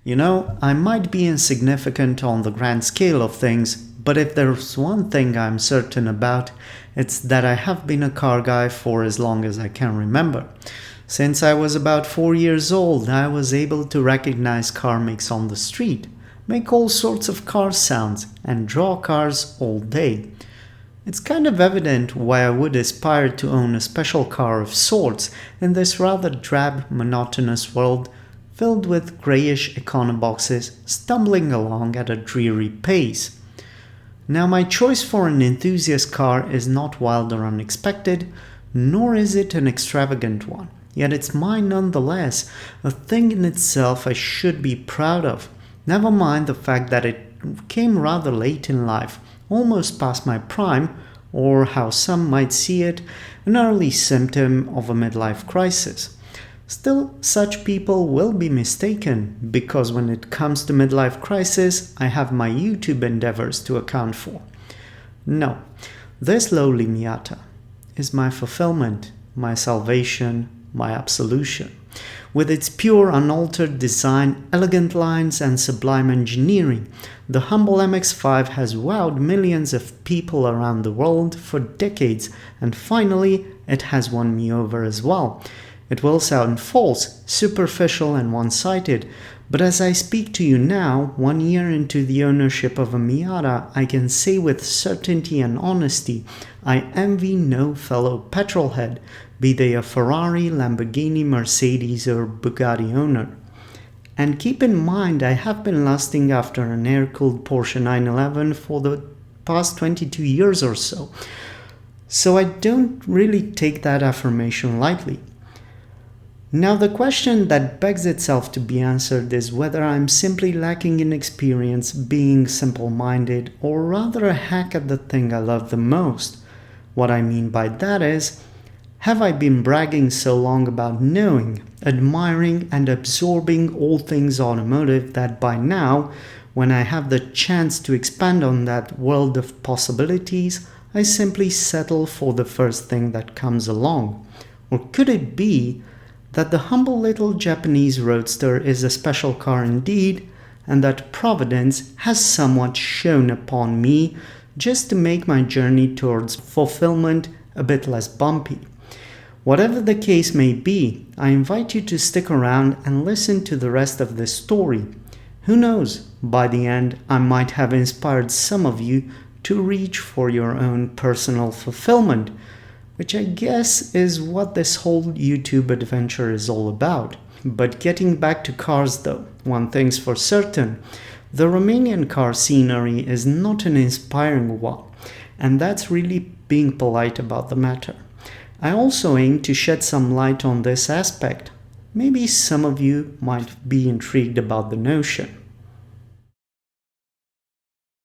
I might be insignificant on the grand scale of things, but if there's one thing I'm certain about, it's that I have been a car guy for as long as I can remember. Since I was about 4 years old, I was able to recognize car makes on the street, make all sorts of car sounds, and draw cars all day. It's kind of evident why I would aspire to own a special car of sorts in this rather drab, monotonous world filled with greyish econoboxes stumbling along at a dreary pace. Now, my choice for an enthusiast car is not wild or unexpected, nor is it an extravagant one. Yet it's mine nonetheless, a thing in itself I should be proud of. Never mind the fact that it came rather late in life, almost past my prime, or how some might see it, an early symptom of a midlife crisis. Still, such people will be mistaken, because when it comes to midlife crisis, I have my YouTube endeavors to account for. No, this lowly Miata is my fulfillment, my salvation, my absolution. With its pure, unaltered design, elegant lines, and sublime engineering, the humble MX-5 has wowed millions of people around the world for decades, and finally, it has won me over as well. It will sound false, superficial, and one-sided, but as I speak to you now, 1 year into the ownership of a Miata, I can say with certainty and honesty, I envy no fellow petrolhead, be they a Ferrari, Lamborghini, Mercedes, or Bugatti owner. And keep in mind, I have been lusting after an air-cooled Porsche 911 for the past 22 years or so. So I don't really take that affirmation lightly. Now, the question that begs itself to be answered is whether I'm simply lacking in experience, being simple-minded, or rather a hack at the thing I love the most. What I mean by that is, have I been bragging so long about knowing, admiring, and absorbing all things automotive that by now, when I have the chance to expand on that world of possibilities, I simply settle for the first thing that comes along? Or could it be that the humble little Japanese roadster is a special car indeed, and that Providence has somewhat shone upon me just to make my journey towards fulfillment a bit less bumpy? Whatever the case may be, I invite you to stick around and listen to the rest of this story. Who knows, by the end I might have inspired some of you to reach for your own personal fulfillment, which I guess is what this whole YouTube adventure is all about. But getting back to cars though, one thing's for certain, the Romanian car scenery is not an inspiring one, and that's really being polite about the matter. I also aim to shed some light on this aspect. Maybe some of you might be intrigued about the notion.